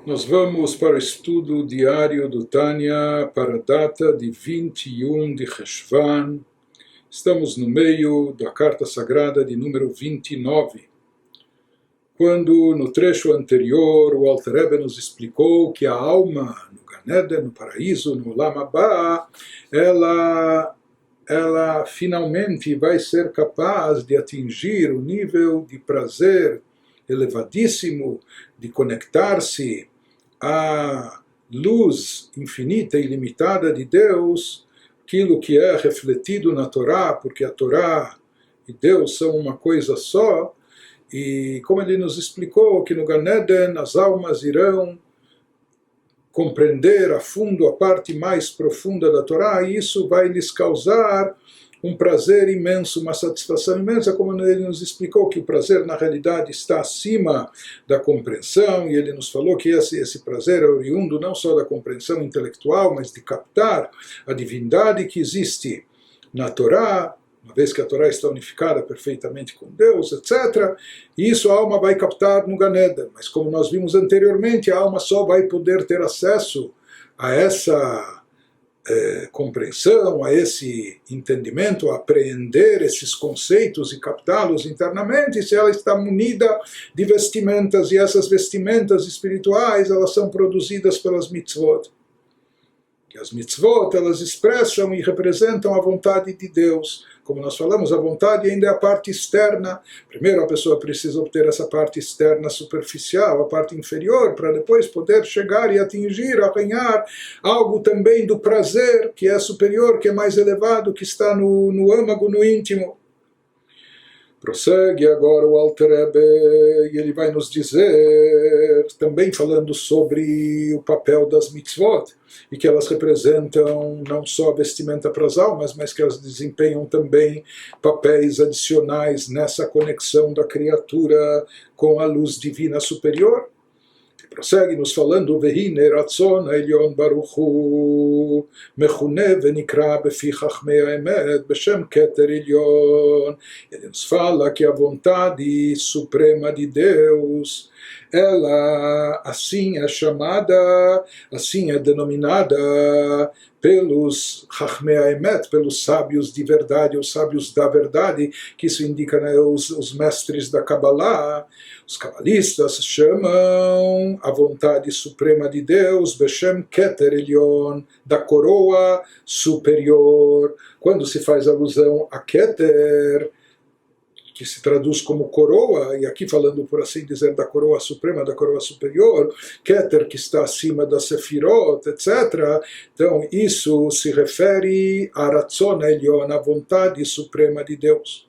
Nós vamos para o estudo diário do Tânia para a data de 21 de Cheshvan. Estamos no meio da Carta Sagrada de número 29. Quando no trecho anterior o Alter Rebbe nos explicou que a alma no Gan Eden, no paraíso, no Olam Haba, ela finalmente vai ser capaz de atingir o nível de prazer elevadíssimo, de conectar-se à luz infinita e ilimitada de Deus, aquilo que é refletido na Torá, porque a Torá e Deus são uma coisa só. E como ele nos explicou, que no Gan Eden as almas irão compreender a fundo a parte mais profunda da Torá, e isso vai lhes causar um prazer imenso, uma satisfação imensa, como ele nos explicou que o prazer na realidade está acima da compreensão, e ele nos falou que esse prazer é oriundo não só da compreensão intelectual, mas de captar a divindade que existe na Torá, uma vez que a Torá está unificada perfeitamente com Deus, etc. E isso a alma vai captar no Gan Eden. Mas como nós vimos anteriormente, a alma só vai poder ter acesso a essa compreensão, a esse entendimento, a apreender esses conceitos e captá-los internamente, se ela está munida de vestimentas, e essas vestimentas espirituais, elas são produzidas pelas mitzvot. Que as mitzvot, elas expressam e representam a vontade de Deus. Como nós falamos, a vontade ainda é a parte externa. Primeiro a pessoa precisa obter essa parte externa superficial, a parte inferior, para depois poder chegar e atingir, arranhar algo também do prazer, que é superior, que é mais elevado, que está no âmago, no íntimo. Prossegue agora o Alter Rebbe, e ele vai nos dizer, também falando sobre o papel das mitzvot, e que elas representam não só a vestimenta para as almas, mas que elas desempenham também papéis adicionais nessa conexão da criatura com a luz divina superior. Prossegue nos falando, Vehine Ratzon Elyon Baruch Hu Mechune Venikra Befi Chachmei Haemet Beshem Keter Elyon. Ele nos fala que a vontade suprema de Deus, ela assim é chamada, assim é denominada pelos Chachmei Haemet, pelos sábios de verdade, os sábios da verdade, que isso indica, né, os mestres da Kabbalah. Os cabalistas chamam a vontade suprema de Deus, Beshem Keter Elyon, da coroa superior. Quando se faz alusão a Keter, que se traduz como coroa, e aqui falando, por assim dizer, da coroa suprema, da coroa superior, Keter, que está acima da Sefirot, etc. Então, isso se refere a Ratzon Elyon, a vontade suprema de Deus.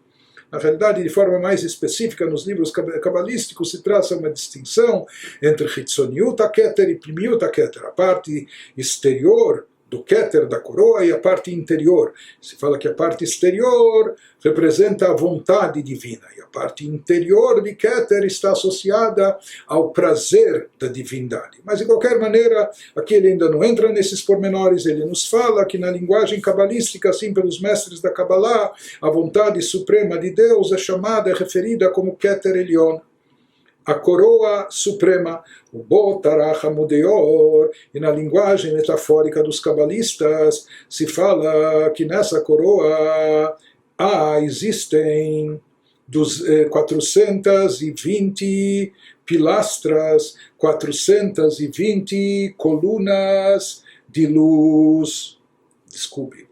Na realidade, de forma mais específica, nos livros cabalísticos se traça uma distinção entre Hitzoniut HaKeter e Primiut HaKeter, a parte exterior do Keter, da coroa, e a parte interior. Se fala que a parte exterior representa a vontade divina, e a parte interior de Keter está associada ao prazer da divindade. Mas, de qualquer maneira, aqui ele ainda não entra nesses pormenores, ele nos fala que na linguagem cabalística, assim pelos mestres da Kabbalah, a vontade suprema de Deus é chamada, é referida como Keter Elyon, a coroa suprema, o Botarach Hamudeor, e na linguagem metafórica dos cabalistas se fala que nessa coroa existem 420 pilastras, 420 colunas de luz. Desculpe.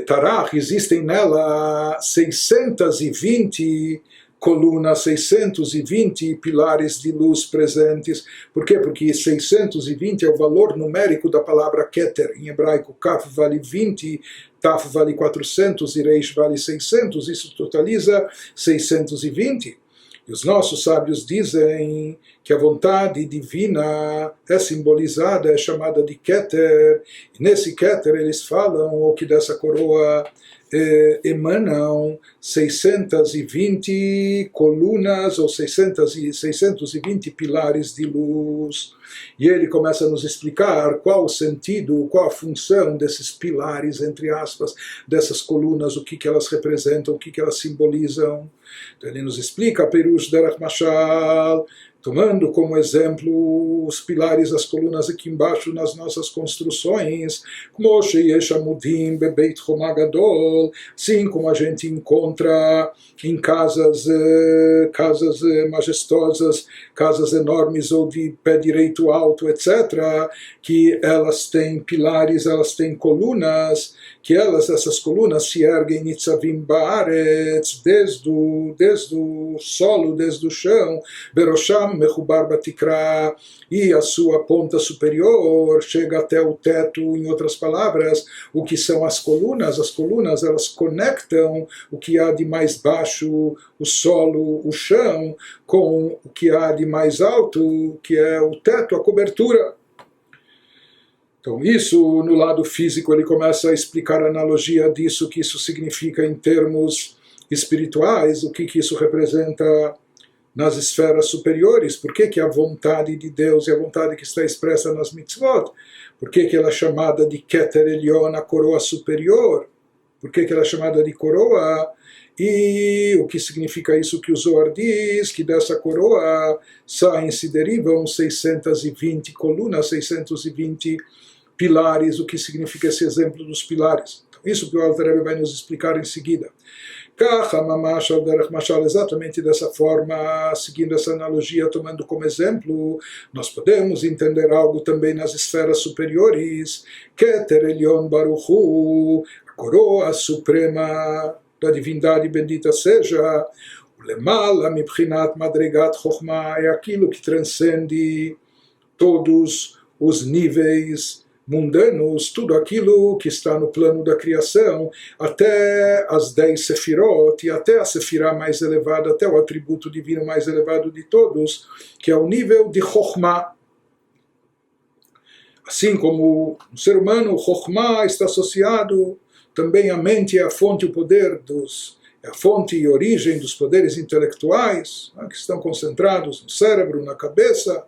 Tarach, existem nela 620 colunas, 620 pilares de luz presentes. Por quê? Porque 620 é o valor numérico da palavra Keter. Em hebraico, Kaf vale 20, Taf vale 400 e Reish vale 600. Isso totaliza 620. E os nossos sábios dizem que a vontade divina é simbolizada, é chamada de Keter. E nesse Keter eles falam que dessa coroa emanam 620 colunas ou 620 pilares de luz. E ele começa a nos explicar qual o sentido, qual a função desses pilares, entre aspas, dessas colunas, o que elas representam, o que elas simbolizam. Então ele nos explica, Perush Derech Mashal, tomando como exemplo os pilares, as colunas aqui embaixo nas nossas construções, como assim como a gente encontra em casas majestosas, casas enormes ou de pé direito alto, etc., que elas têm pilares, elas têm colunas, que essas colunas se erguem nitzavim baaretz, desde o solo, desde o chão, berosham mechubar batikra, e a sua ponta superior chega até o teto. Em outras palavras, o que são as colunas? As colunas, elas conectam o que há de mais baixo, o solo, o chão, com o que há de mais alto, que é o teto, a cobertura. Então isso, no lado físico, ele começa a explicar a analogia disso, que isso significa em termos espirituais, o que isso representa nas esferas superiores, por que a vontade de Deus e a vontade que está expressa nas mitzvot, por que ela é chamada de Keter Elyon, a coroa superior, por que ela é chamada de coroa, e o que significa isso que o Zohar diz, que dessa coroa saem, se derivam 620 colunas, 620 pilares, o que significa esse exemplo dos pilares. Então, isso que o Alter Rebbe vai nos explicar em seguida. Exatamente dessa forma, seguindo essa analogia, tomando como exemplo, nós podemos entender algo também nas esferas superiores, Keter Elyon Baruch Hu, a coroa suprema da divindade bendita seja, o Lemala Mibchinat Madrigat Chokhmah, é aquilo que transcende todos os níveis mundanos, tudo aquilo que está no plano da criação, até as 10 sefirot, e até a sefirá mais elevada, até o atributo divino mais elevado de todos, que é o nível de Chokhmah. Assim como o ser humano, o Chokhmah está associado também à mente, é a fonte e o poder é a fonte e origem dos poderes intelectuais, que estão concentrados no cérebro, na cabeça.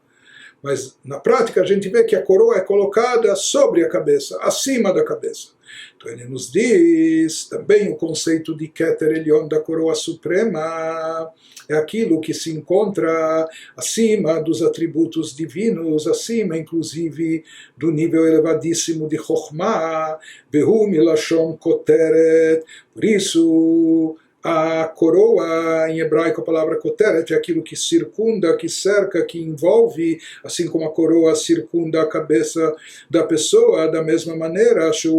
Mas na prática a gente vê que a coroa é colocada sobre a cabeça, acima da cabeça. Então ele nos diz também o conceito de Keter Elyon, da coroa suprema, é aquilo que se encontra acima dos atributos divinos, acima inclusive do nível elevadíssimo de Chokhmah, Behu Milashon Koteret. Por isso a coroa, em hebraico a palavra koteret, é aquilo que circunda, que cerca, que envolve, assim como a coroa circunda a cabeça da pessoa, da mesma maneira, se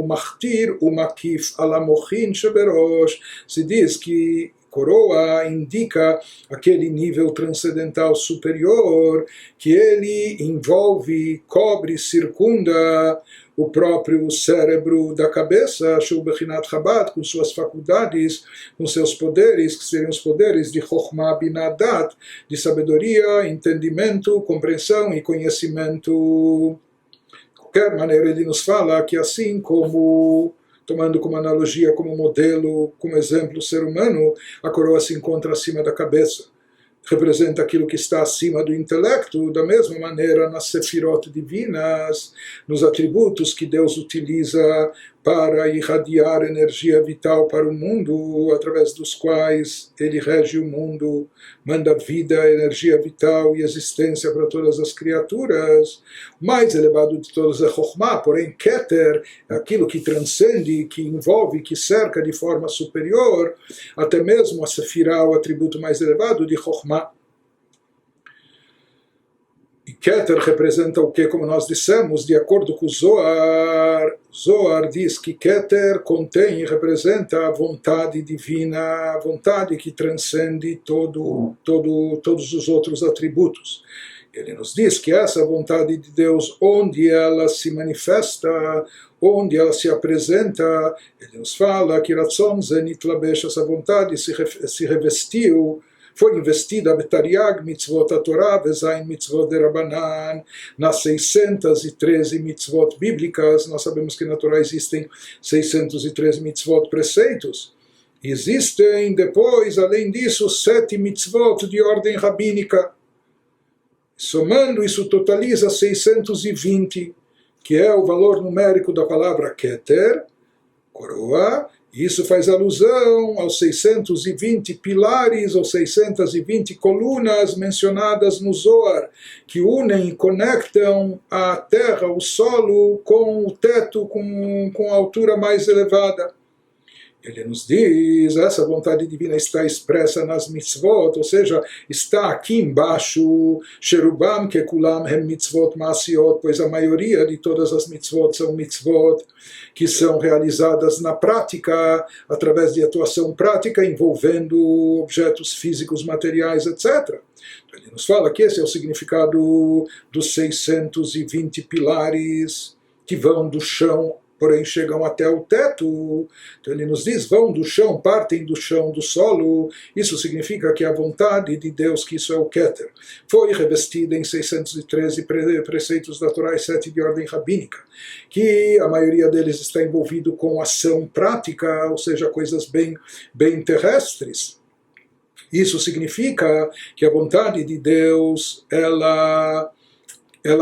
diz que coroa indica aquele nível transcendental superior, que ele envolve, cobre, circunda o próprio cérebro da cabeça, com suas faculdades, com seus poderes, que seriam os poderes de Chokhmah Binadat, de sabedoria, entendimento, compreensão e conhecimento. De qualquer maneira, ele nos fala que assim como, tomando como analogia, como modelo, como exemplo o ser humano, a coroa se encontra acima da cabeça, representa aquilo que está acima do intelecto, da mesma maneira nas sefirot divinas, nos atributos que Deus utiliza para irradiar energia vital para o mundo, através dos quais ele rege o mundo, manda vida, energia vital e existência para todas as criaturas. O mais elevado de todos é Chokhmah, porém Keter é aquilo que transcende, que envolve, que cerca de forma superior, até mesmo a Sefirah, o atributo mais elevado de Chokhmah. E Keter representa o que, como nós dissemos, de acordo com o Zohar. Zohar diz que Keter contém e representa a vontade divina, a vontade que transcende todos os outros atributos. Ele nos diz que essa vontade de Deus, onde ela se manifesta, onde ela se apresenta, ele nos fala que Ratzon Zenit Labesh, essa vontade se revestiu, foi investida Betariag mitzvot a Torá, Vezain mitzvot de Rabanan, nas 613 mitzvot bíblicas. Nós sabemos que na Torá existem 613 mitzvot preceitos. Existem depois, além disso, 7 mitzvot de ordem rabínica. Somando, isso totaliza 620, que é o valor numérico da palavra Keter, coroa, Isso faz alusão aos 620 pilares ou 620 colunas mencionadas no Zohar, que unem e conectam a terra, o solo, com o teto, com a altura mais elevada. Ele nos diz, essa vontade divina está expressa nas mitzvot, ou seja, está aqui embaixo, Sherubam kekulam hem mitzvot masiot, pois a maioria de todas as mitzvot são mitzvot que são realizadas na prática, através de atuação prática, envolvendo objetos físicos, materiais, etc. Ele nos fala que esse é o significado dos 620 pilares que vão do chão, porém chegam até o teto. Então ele nos diz, vão do chão, partem do chão, do solo. Isso significa que a vontade de Deus, que isso é o Keter, foi revestida em 613 preceitos da Torá e 7 de ordem rabínica, que a maioria deles está envolvido com ação prática, ou seja, coisas bem terrestres. Isso significa que a vontade de Deus, ela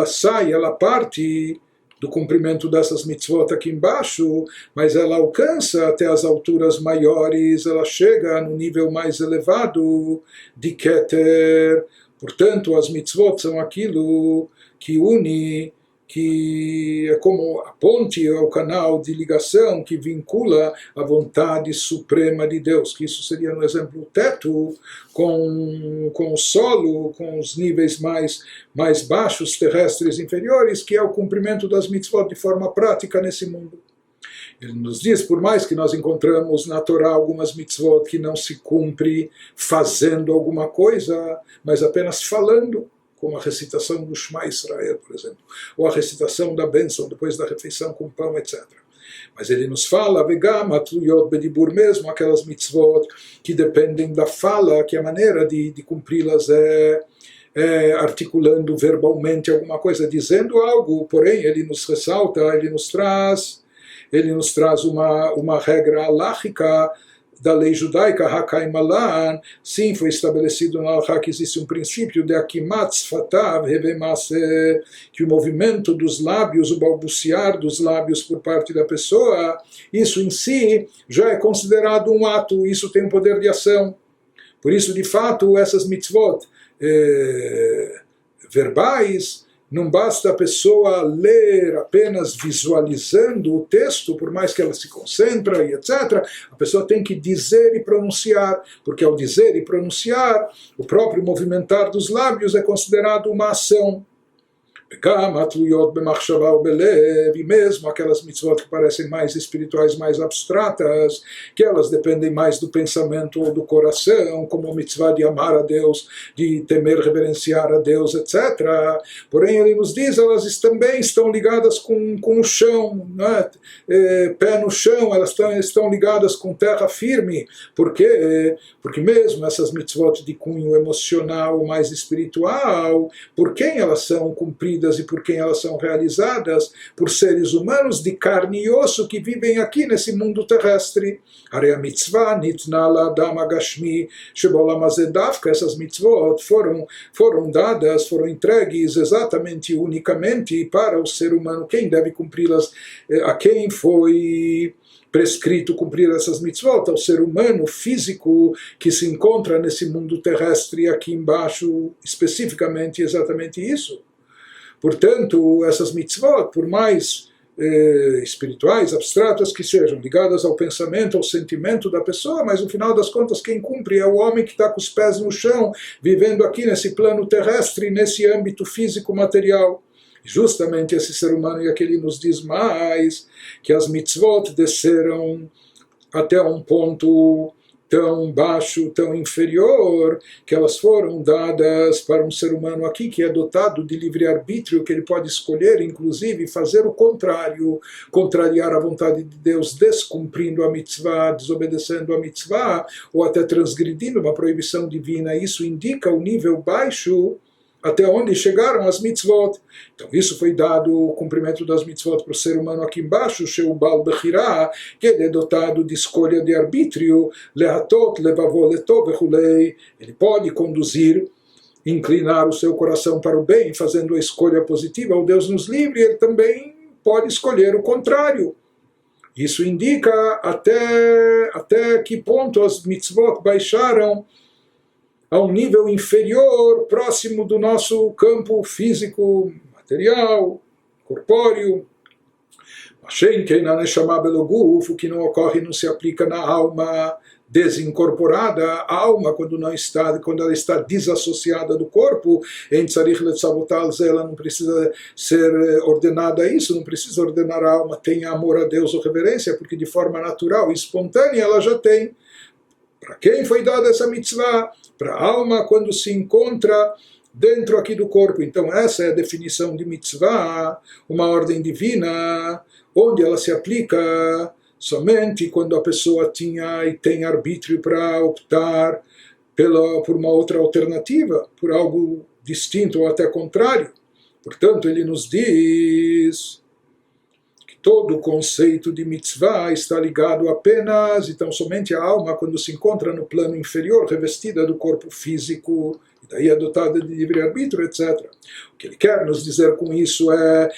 sai, ela parte do cumprimento dessas mitzvot aqui embaixo, mas ela alcança até as alturas maiores, ela chega no nível mais elevado de Keter. Portanto, as mitzvot são aquilo que une, que é como a ponte, é o canal de ligação que vincula a vontade suprema de Deus, que isso seria, no exemplo, o teto, com o solo, com os níveis mais baixos, terrestres inferiores, que é o cumprimento das mitzvot de forma prática nesse mundo. Ele nos diz, por mais que nós encontramos na Torá algumas mitzvot que não se cumpre fazendo alguma coisa, mas apenas falando, como a recitação do Shema Israel, por exemplo, ou a recitação da bênção depois da refeição com pão, etc. Mas ele nos fala, vegam atluyot bedibur, mesmo aquelas mitzvot que dependem da fala, que a maneira de cumpri-las é articulando verbalmente alguma coisa, dizendo algo, porém ele nos ressalta, ele nos traz uma regra halakhica da lei judaica, Hakai Malan. Sim, foi estabelecido na Alahá que existe um princípio de Akimat Sfatav Hevemase, que o movimento dos lábios, o balbuciar dos lábios por parte da pessoa, isso em si já é considerado um ato, isso tem um poder de ação. Por isso, de fato, essas mitzvot verbais, não basta a pessoa ler apenas visualizando o texto, por mais que ela se concentre e etc. A pessoa tem que dizer e pronunciar, porque ao dizer e pronunciar, o próprio movimentar dos lábios é considerado uma ação. E mesmo aquelas mitzvot que parecem mais espirituais, mais abstratas, que elas dependem mais do pensamento ou do coração, como a mitzvah de amar a Deus, de temer, reverenciar a Deus, etc. Porém, ele nos diz, elas também estão ligadas com o chão, né? Pé no chão, elas estão ligadas com terra firme. Por quê? Porque mesmo essas mitzvot de cunho emocional, mais espiritual, por quem elas são cumpridas e por quem elas são realizadas? Por seres humanos de carne e osso que vivem aqui nesse mundo terrestre. Are a mitzvah nitna la'adam hagashmi she'ba'olam hazeh dafka. Essas mitzvot foram dadas, foram entregues exatamente, unicamente para o ser humano. Quem deve cumpri-las? A quem foi prescrito cumprir essas mitzvot? Ao ser humano físico que se encontra nesse mundo terrestre aqui embaixo, especificamente exatamente isso. Portanto, essas mitzvot, por mais espirituais, abstratas que sejam, ligadas ao pensamento, ao sentimento da pessoa, mas no final das contas quem cumpre é o homem que está com os pés no chão, vivendo aqui nesse plano terrestre, nesse âmbito físico material. Justamente esse ser humano, e aqui ele nos diz mais, que as mitzvot desceram até um ponto tão baixo, tão inferior, que elas foram dadas para um ser humano aqui que é dotado de livre-arbítrio, que ele pode escolher, inclusive, fazer o contrário, contrariar a vontade de Deus, descumprindo a mitzvah, desobedecendo a mitzvah, ou até transgredindo uma proibição divina. Isso indica o nível baixo até onde chegaram as mitzvot. Então isso foi dado, o cumprimento das mitzvot para o ser humano aqui embaixo, Sheu Bal Bechirá, que ele é dotado de escolha de arbítrio, Lehatot, Levavô, Letov, Vechulei. Ele pode conduzir, inclinar o seu coração para o bem, fazendo a escolha positiva, o Deus nos livre. Ele também pode escolher o contrário. Isso indica até que ponto as mitzvot baixaram a um nível inferior, próximo do nosso campo físico, material, corpóreo. O que não ocorre não se aplica na alma desincorporada. A alma, quando ela está desassociada do corpo, ela não precisa ser ordenada a isso, não precisa ordenar a alma, tenha amor a Deus ou reverência, porque de forma natural e espontânea ela já tem. Para quem foi dada essa mitzvah? Para a alma quando se encontra dentro aqui do corpo. Então essa é a definição de mitzvah, uma ordem divina, onde ela se aplica somente quando a pessoa tinha e tem arbítrio para optar por uma outra alternativa, por algo distinto ou até contrário. Portanto, ele nos diz que todo o conceito de mitzvah está ligado apenas, então somente a alma, quando se encontra no plano inferior, revestida do corpo físico, e daí adotada de livre-arbítrio, etc. O que ele quer nos dizer com isso é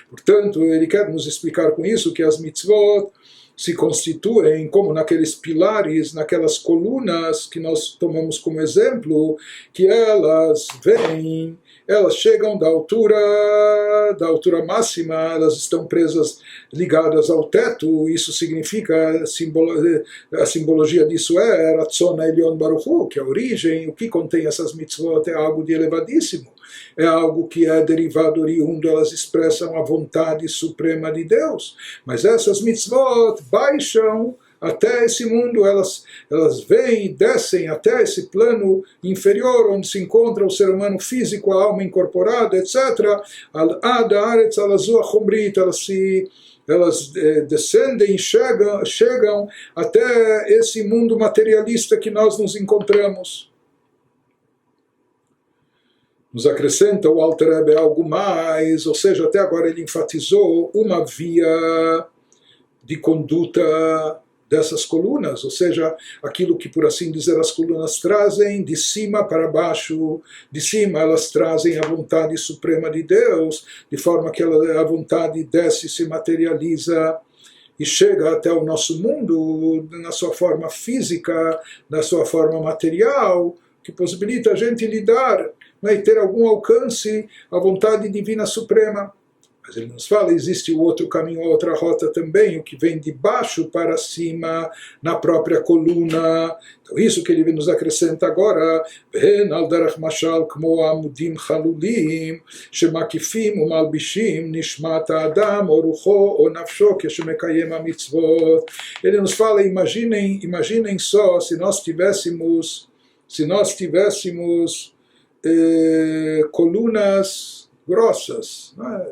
portanto, ele quer nos explicar com isso que as mitzvot se constituem como naqueles pilares, naquelas colunas que nós tomamos como exemplo, que elas chegam da altura máxima, elas estão presas, ligadas ao teto. Isso significa, a simbologia disso é Ratzon Elyon Baruch Hu, que a origem, o que contém essas mitzvot é algo de elevadíssimo, é algo que é derivado, oriundo, elas expressam a vontade suprema de Deus. Mas essas mitzvot baixam até esse mundo, elas vêm e descem até esse plano inferior, onde se encontra o ser humano físico, a alma incorporada, etc. Elas descendem, chegam até esse mundo materialista que nós nos encontramos. Nos acrescenta o Alter Rebbe algo mais, ou seja, até agora ele enfatizou uma via de conduta dessas colunas, ou seja, aquilo que, por assim dizer, as colunas trazem de cima para baixo. De cima elas trazem a vontade suprema de Deus, de forma que a vontade desce, se materializa e chega até o nosso mundo na sua forma física, na sua forma material, que possibilita a gente lidar, né, e ter algum alcance à vontade divina suprema. Mas ele nos fala, existe o outro caminho, a outra rota também, o que vem de baixo para cima, na própria coluna. Então isso que ele nos acrescenta agora, ven al derech mashal kmo amudim chalulim, shemakifim umalbishim nishmat adam o rucho o nafsho keshemekayem hamitzvot. Ele nos fala, imaginem só, se nós tivéssemos colunas grossas, né?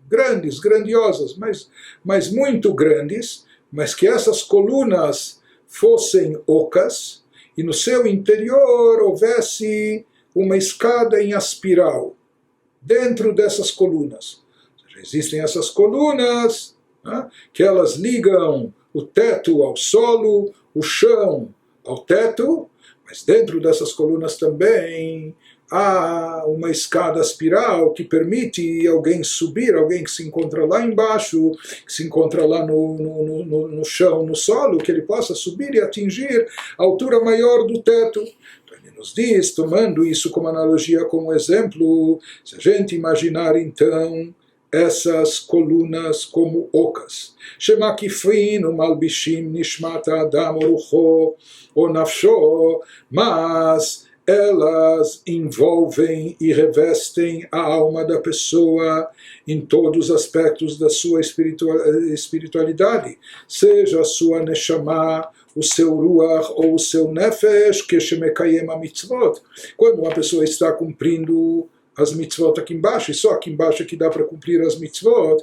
Grandes, grandiosas, mas muito grandes, mas que essas colunas fossem ocas e no seu interior houvesse uma escada em espiral dentro dessas colunas. Ou seja, existem essas colunas, né, que elas ligam o teto ao solo, o chão ao teto, mas dentro dessas colunas também há uma escada espiral que permite alguém subir, alguém que se encontra lá embaixo, que se encontra lá no chão, no solo, que ele possa subir e atingir a altura maior do teto. Então ele nos diz, tomando isso como analogia, como exemplo, se a gente imaginar então essas colunas como ocas, shemakifin umalbishim nishmat adam orucho o nafsho, mas elas envolvem e revestem a alma da pessoa em todos os aspectos da sua espiritualidade, seja a sua neshama, o seu ruach ou o seu nefesh, que shemekayem mitzvot. Quando uma pessoa está cumprindo as mitzvot aqui embaixo, e só aqui embaixo é que dá para cumprir as mitzvot,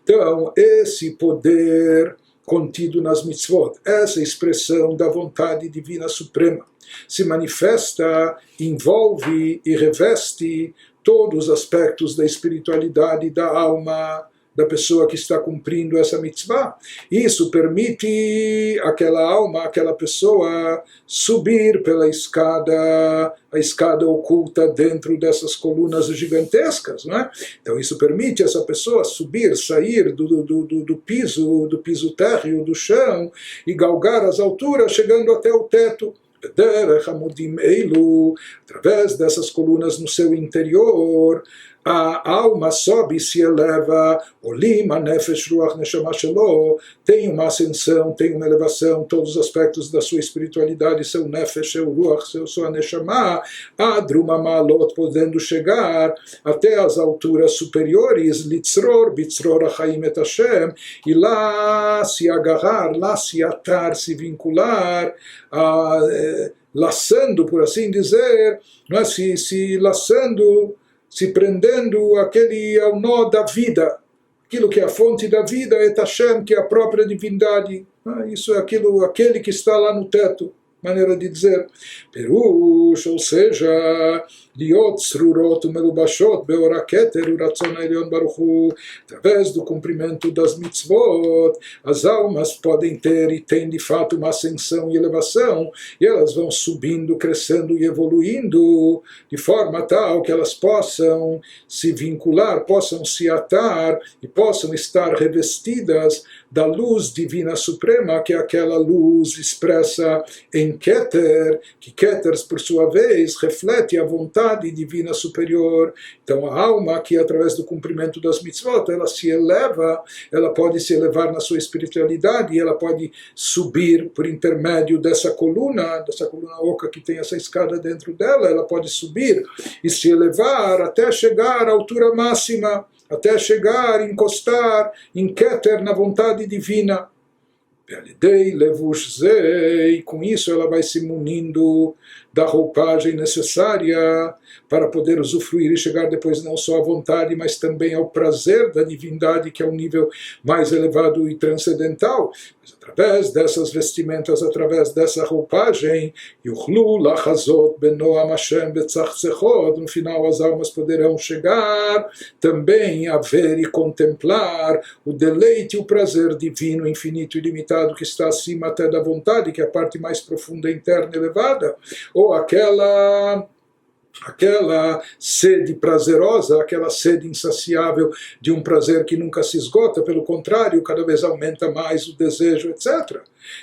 então esse poder contido nas mitzvot, essa expressão da vontade divina suprema, se manifesta, envolve e reveste todos os aspectos da espiritualidade da alma da pessoa que está cumprindo essa mitzvah. Isso permite aquela alma, aquela pessoa subir pela escada, a escada oculta dentro dessas colunas gigantescas, não é? Então isso permite essa pessoa subir, sair do piso térreo, do chão, e galgar as alturas, chegando até o teto. Através dessas colunas no seu interior, a alma sobe e se eleva, Olim, Nefesh, Ruach, Neshama Shelo, tem uma ascensão, tem uma elevação, todos os aspectos da sua espiritualidade, seu Nefesh, seu Ruach, sua Neshama, Adruma Malot, podendo chegar até as alturas superiores, Litzror, Bitzror, Achaim et Hashem, e lá se agarrar, lá se atar, se vincular, laçando, por assim dizer, não é? se laçando, se prendendo ao nó da vida, aquilo que é a fonte da vida, é Hashem, que é a própria divindade. Isso é aquele que está lá no teto, maneira de dizer. Perush, ou seja, Liot Srurot Melubashot Beora Keter Uratzon Elion Baruch Hu, através do cumprimento das mitzvot, as almas podem ter e têm de fato uma ascensão e elevação, e elas vão subindo, crescendo e evoluindo de forma tal que elas possam se vincular, possam se atar e possam estar revestidas da luz divina suprema, que é aquela luz expressa em Keter, que Keter, por sua vez, reflete a vontade divina superior. Então a alma, que através do cumprimento das mitzvot, ela se eleva, ela pode se elevar na sua espiritualidade, e ela pode subir por intermédio dessa coluna oca que tem essa escada dentro dela, ela pode subir e se elevar até chegar à altura máxima, até chegar, encostar em Keter, na vontade divina. E com isso ela vai se munindo da roupagem necessária para poder usufruir e chegar depois não só à vontade, mas também ao prazer da divindade, que é um nível mais elevado e transcendental. Mas através dessas vestimentas, através dessa roupagem, no final as almas poderão chegar também a ver e contemplar o deleite e o prazer divino, infinito e ilimitado, que está acima até da vontade, que é a parte mais profunda, interna e elevada, ou aquela sede prazerosa, aquela sede insaciável de um prazer que nunca se esgota, pelo contrário, cada vez aumenta mais o desejo, etc.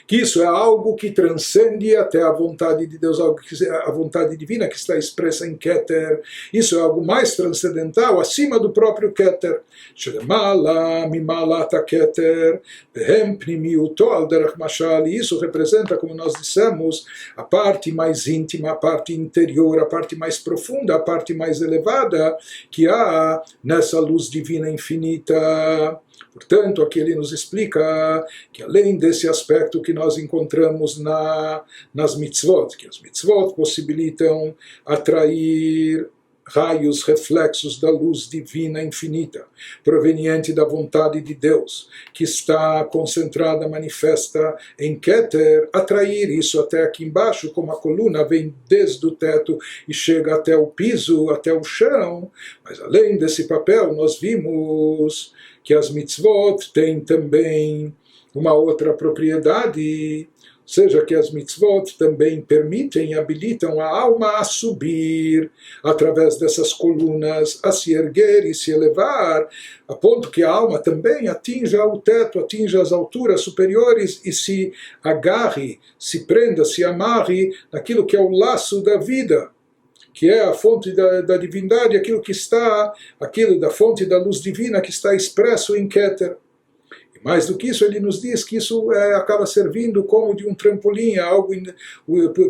Que isso é algo que transcende até a vontade de Deus, a vontade divina que está expressa em Keter. Isso é algo mais transcendental, acima do próprio Keter. Isso representa, como nós dissemos, a parte mais íntima, a parte interior, a parte mais profunda, a parte mais elevada que há nessa luz divina infinita. Portanto, aqui ele nos explica que além desse aspecto que nós encontramos nas mitzvot, que as mitzvot possibilitam atrair raios, reflexos da luz divina infinita, proveniente da vontade de Deus, que está concentrada, manifesta em Keter, atrair isso até aqui embaixo, como a coluna vem desde o teto e chega até o piso, até o chão. Mas além desse papel, nós vimos que as mitzvot têm também uma outra propriedade, ou seja, que as mitzvot também permitem e habilitam a alma a subir através dessas colunas, a se erguer e se elevar, a ponto que a alma também atinja o teto, atinja as alturas superiores e se agarre, se prenda, se amarre naquilo que é o laço da vida, que é a fonte da divindade, aquilo da fonte da luz divina que está expresso em Keter. Mais do que isso, ele nos diz que isso acaba servindo como de um trampolim,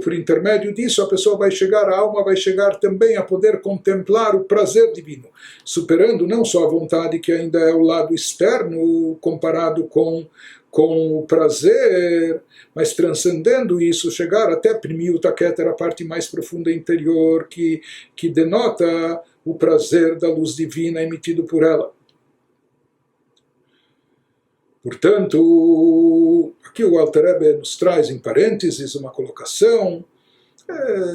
por intermédio disso a pessoa vai chegar, a alma vai chegar também a poder contemplar o prazer divino, superando não só a vontade, que ainda é o lado externo comparado com o prazer, mas transcendendo isso, chegar até Primiut Keter, a parte mais profunda interior, que denota o prazer da luz divina emitido por ela. Portanto, aqui o Alter Rebbe nos traz em parênteses uma colocação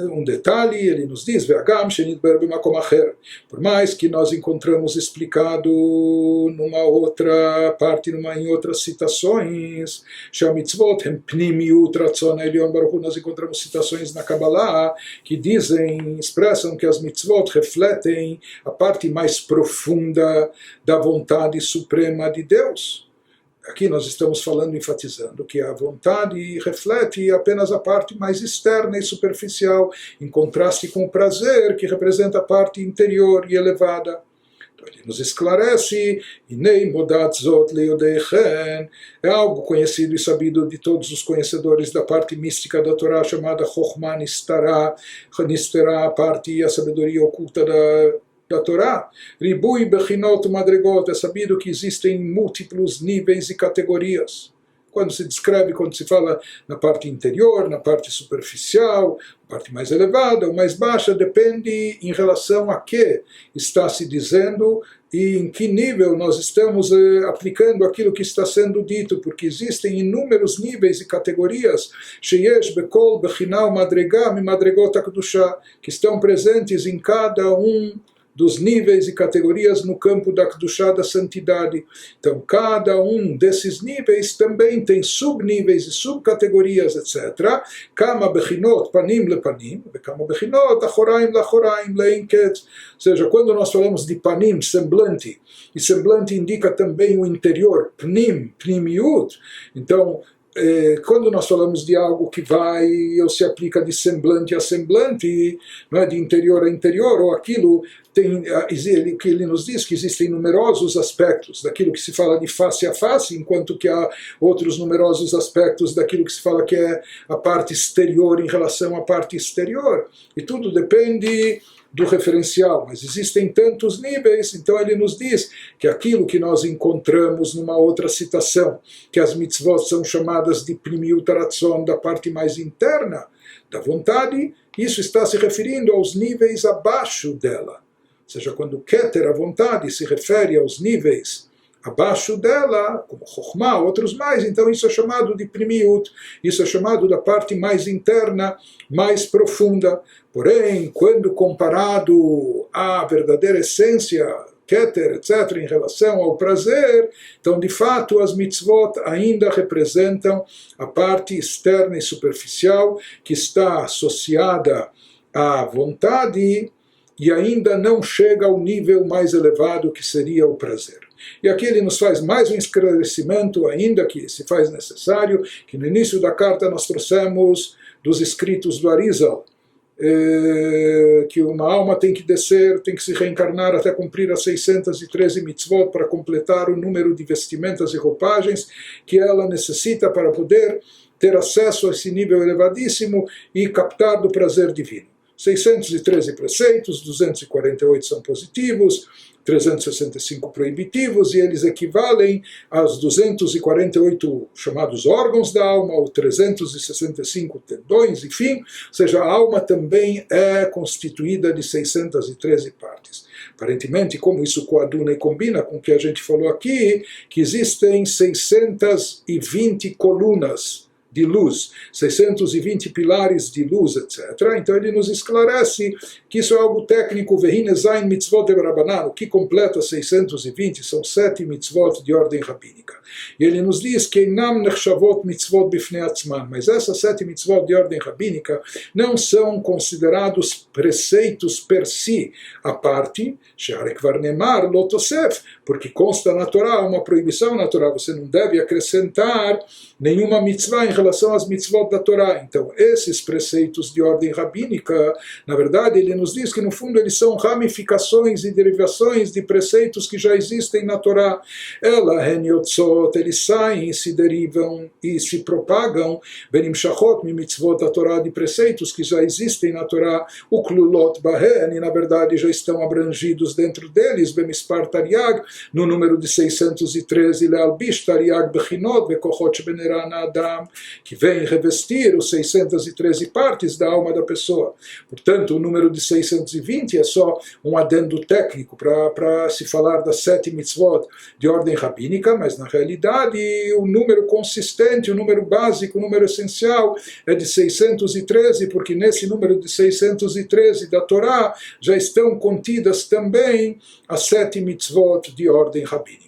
Um detalhe, ele nos diz, Ve'agam shenidber b'makom acher, por mais que nós encontramos explicado numa outra parte, em outras citações, Shamitzvot hem pnimiut ratzon elyon baruch Hu, nós encontramos citações na Kabbalah que dizem, expressam que as mitzvot refletem a parte mais profunda da vontade suprema de Deus. Aqui nós estamos falando, enfatizando, que a vontade reflete apenas a parte mais externa e superficial, em contraste com o prazer, que representa a parte interior e elevada. Então ele nos esclarece, Inei modat zot leyodeichem, é algo conhecido e sabido de todos os conhecedores da parte mística da Torá, chamada Chokhmah Nistarah, a parte e a sabedoria oculta da Torá. Ribui bechinot madregot, é sabido que existem múltiplos níveis e categorias. Quando se descreve, quando se fala na parte interior, na parte superficial, na parte mais elevada ou mais baixa, depende em relação a que está se dizendo e em que nível nós estamos aplicando aquilo que está sendo dito, porque existem inúmeros níveis e categorias, sheyesh bekol bechinah madregah mimadregot hakdushah, que estão presentes em cada um dos níveis e categorias no campo da Kedushá, da santidade. Então, cada um desses níveis também tem subníveis e subcategorias, etc. Kama bechinot panim lepanim, kama bechinot achoraim lachoraim leinket. Ou seja, quando nós falamos de panim, semblante, e semblante indica também o interior, pnim, pnimiut. Então, quando nós falamos de algo que vai ou se aplica de semblante a semblante, não é, de interior a interior, ou aquilo que ele nos diz que existem numerosos aspectos daquilo que se fala de face a face, enquanto que há outros numerosos aspectos daquilo que se fala que é a parte exterior em relação à parte exterior. E tudo depende do referencial, mas existem tantos níveis, então ele nos diz que aquilo que nós encontramos numa outra citação, que as mitzvot são chamadas de primiut ratzon, da parte mais interna da vontade, isso está se referindo aos níveis abaixo dela. Ou seja, quando Keter, a vontade, se refere aos níveis abaixo dela, como Chokhmah, outros mais, então isso é chamado de primiut, isso é chamado da parte mais interna, mais profunda. Porém, quando comparado à verdadeira essência, Keter, etc., em relação ao prazer, então de fato as mitzvot ainda representam a parte externa e superficial que está associada à vontade e ainda não chega ao nível mais elevado que seria o prazer. E aqui ele nos faz mais um esclarecimento, ainda que se faz necessário, que no início da carta nós trouxemos dos escritos do Arizal, que uma alma tem que descer, tem que se reencarnar até cumprir as 613 mitzvot para completar o número de vestimentas e roupagens que ela necessita para poder ter acesso a esse nível elevadíssimo e captar do prazer divino. 613 preceitos, 248 são positivos, 365 proibitivos, e eles equivalem aos 248 chamados órgãos da alma, ou 365 tendões, enfim, ou seja, a alma também é constituída de 613 partes. Aparentemente, como isso coaduna e combina com o que a gente falou aqui, que existem 620 colunas de luz, 620 pilares de luz, etc. Então ele nos esclarece que isso é algo técnico, Vehinezain mitzvot de Rabanan, o que completa 620, são 7 mitzvot de ordem rabínica. E ele nos diz que Einam nechshavot mitzvot bifnei atzman, mas essas 7 mitzvot de ordem rabínica não são considerados preceitos per si, a parte, She'arek var nemar lo tosef, porque consta na Torá, uma proibição na Torá, você não deve acrescentar nenhuma mitzvah em relação às mitzvot da Torá. Então, esses preceitos de ordem rabínica, na verdade, ele nos diz que, no fundo, eles são ramificações e derivações de preceitos que já existem na Torá. Ela, henyotzot, eles saem, se derivam e se propagam, benimshachot, mitzvot da Torá, de preceitos que já existem na Torá, o klulot bahen, e, na verdade, já estão abrangidos dentro deles, bemispar tariag, no número de 613, lealbish tariag bechinot, vekochot shebenera na Adam, que vem revestir os 613 partes da alma da pessoa. Portanto, o número de 620 é só um adendo técnico para se falar das 7 mitzvot de ordem rabínica, mas na realidade realidade o número consistente, o número básico, o número essencial é de 613, porque nesse número de 613 da Torá já estão contidas também as 7 mitzvot de ordem rabínica.